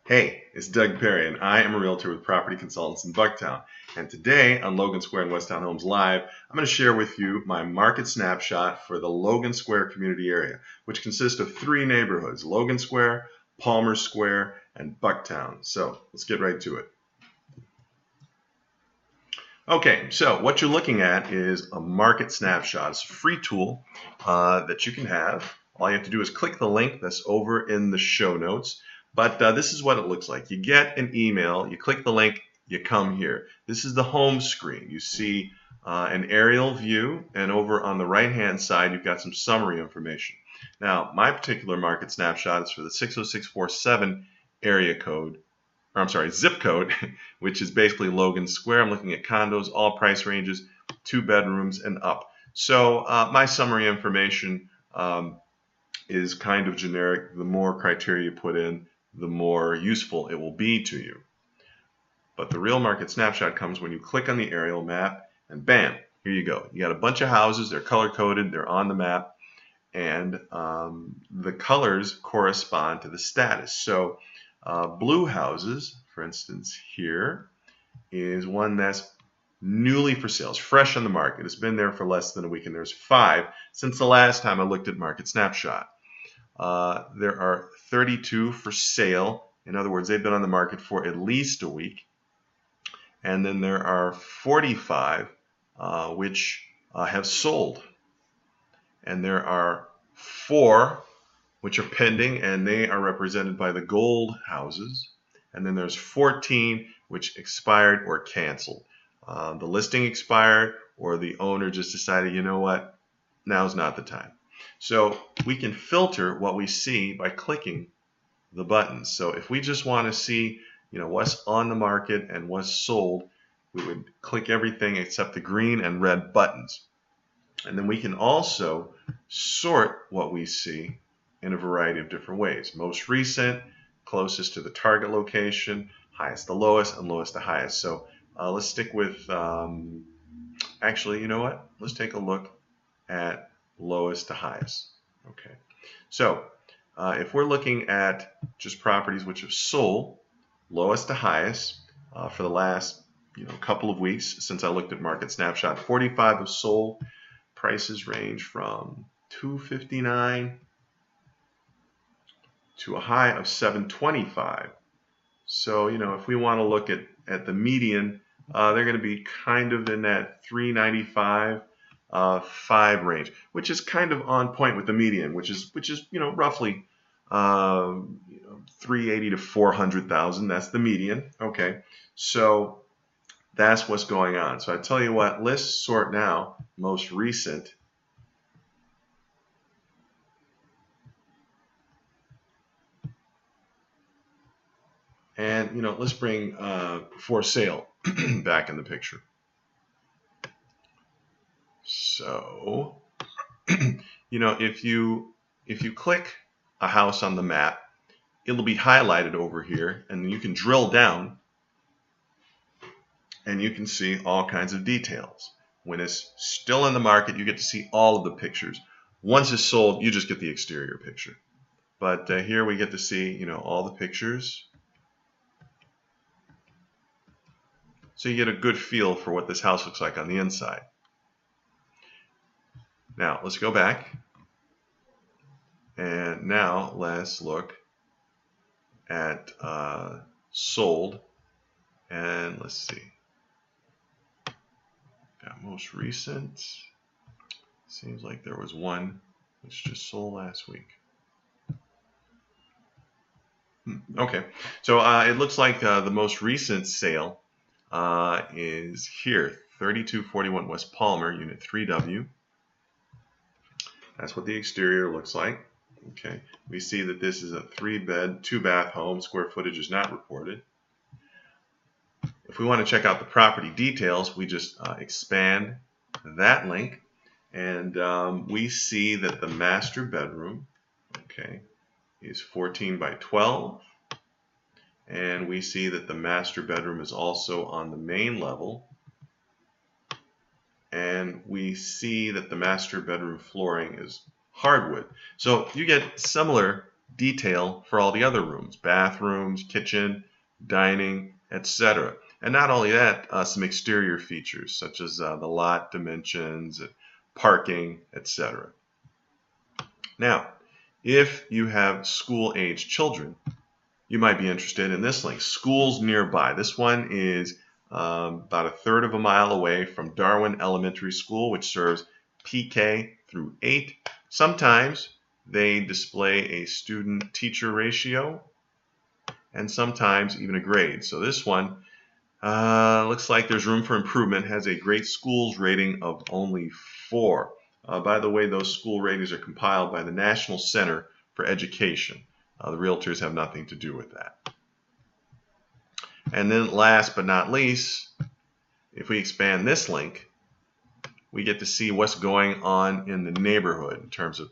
Hey, it's Doug Perry, and I am a realtor with Property Consultants in Bucktown. And today on Logan Square and Westtown Homes Live, I'm going to share with you my market snapshot for the Logan Square community area, which consists of three neighborhoods: Logan Square, Palmer Square, and Bucktown. So let's get right to it. Okay, so what you're looking at is a market snapshot. It's a free tool that you can have. All you have to do is click the link that's over in the show notes. But this is what it looks like. You get an email, you click the link, you come here. This is the home screen. You see an aerial view, and over on the right-hand side, you've got some summary information. Now, my particular market snapshot is for the 60647 area code. I'm sorry, zip code, which is basically Logan Square. I'm looking at condos, all price ranges, 2 bedrooms and up. So my summary information is kind of generic. The more criteria you put in, the more useful it will be to you. But the real market snapshot comes when you click on the aerial map and bam, here you go. You got a bunch of houses, they're color coded, they're on the map, and the colors correspond to the status. So blue houses, for instance, here is one that's newly for sale. It's fresh on the market. It's been there for less than a week, and there's 5 since the last time I looked at Market Snapshot. There are 32 for sale. In other words, they've been on the market for at least a week. And then there are 45 which have sold. And there are 4 which are pending, and they are represented by the gold houses. And then there's 14 which expired or canceled. The listing expired, or the owner just decided, you know what, now's not the time. So we can filter what we see by clicking the buttons. So if we just want to see, what's on the market and what's sold, we would click everything except the green and red buttons. And then we can also sort what we see in a variety of different ways. Most recent, closest to the target location, highest to lowest, and lowest to highest. So let's stick with, actually, you know what? Let's take a look at lowest to highest. Okay. So if we're looking at just properties which have sold, lowest to highest, for the last couple of weeks since I looked at Market Snapshot, 45 have sold. Prices range from $259 to a high of $725. So, if we want to look at the median, they're going to be kind of in that $395 5 range, which is kind of on point with the median, which is roughly $380 to $400,000. That's the median. Okay, so that's what's going on. So I tell you what, let's sort now most recent. And let's bring for sale back in the picture. So if you click a house on the map, it'll be highlighted over here, and you can drill down and you can see all kinds of details. When it's still in the market, you get to see all of the pictures. Once it's sold, you just get the exterior picture. But here we get to see all the pictures. So you get a good feel for what this house looks like on the inside. Now let's go back, and now let's look at sold, and let's see. Got most recent. Seems like there was one which just sold last week. Okay, so it looks like the most recent sale is here, 3241 West Palmer, Unit 3W. That's what the exterior looks like. Okay, we see that this is a 3-bed, 2-bath home. Square footage is not reported. If we want to check out the property details, we just expand that link, and we see that the master bedroom, okay, is 14 by 12, and we see that the master bedroom is also on the main level, and we see that the master bedroom flooring is hardwood. So you get similar detail for all the other rooms, bathrooms, kitchen, dining, etc. And not only that, some exterior features such as the lot dimensions, parking, etc. Now, if you have school-age children, you might be interested in this link, schools nearby. This one is about a third of a mile away from Darwin Elementary School, which serves PK through 8. Sometimes they display a student-teacher ratio, and sometimes even a grade. So this one looks like there's room for improvement, has a great schools rating of only 4. By the way, those school ratings are compiled by the National Center for Education. The realtors have nothing to do with that. And then last but not least, if we expand this link, we get to see what's going on in the neighborhood in terms of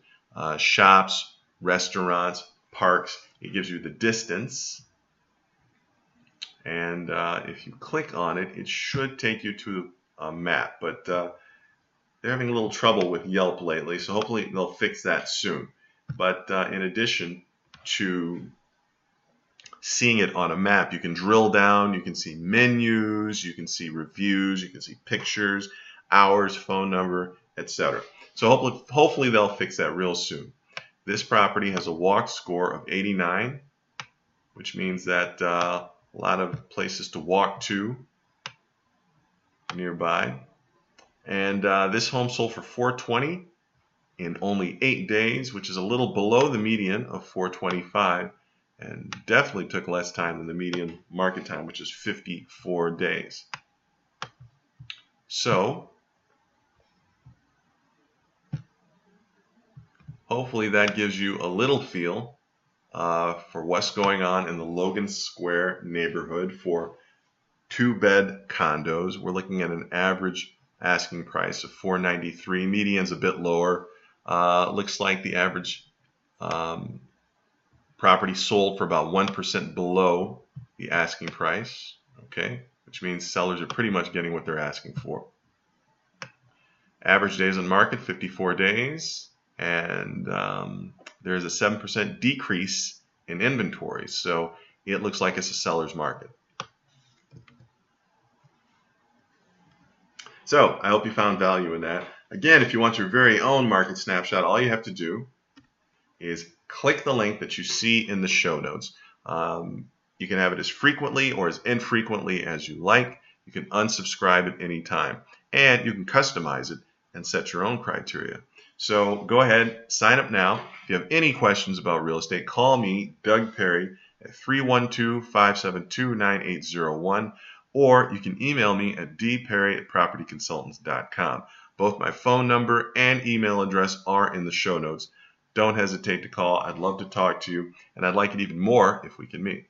shops, restaurants, parks. It gives you the distance. And if you click on it, it should take you to a map. But they're having a little trouble with Yelp lately, so hopefully they'll fix that soon. But in addition to seeing it on a map, you can drill down, you can see menus, you can see reviews, you can see pictures, hours, phone number, etc. So hopefully they'll fix that real soon. This property has a walk score of 89, which means that a lot of places to walk to nearby. And this home sold for $420 in only 8 days, which is a little below the median of $425, and definitely took less time than the median market time, which is 54 days. So hopefully that gives you a little feel for what's going on in the Logan Square neighborhood for 2-bed condos. We're looking at an average asking price of $493. Median's a bit lower. Looks like the average property sold for about 1% below the asking price, okay, which means sellers are pretty much getting what they're asking for. Average days on market, 54 days, and there's a 7% decrease in inventory, so it looks like it's a seller's market. So I hope you found value in that. Again, if you want your very own market snapshot, all you have to do is click the link that you see in the show notes. You can have it as frequently or as infrequently as you like. You can unsubscribe at any time, and you can customize it and set your own criteria. So go ahead, sign up now. If you have any questions about real estate, call me, Doug Perry, at 312-572-9801, or you can email me at dperry@propertyconsultants.com. Both my phone number and email address are in the show notes. Don't hesitate to call. I'd love to talk to you, and I'd like it even more if we can meet.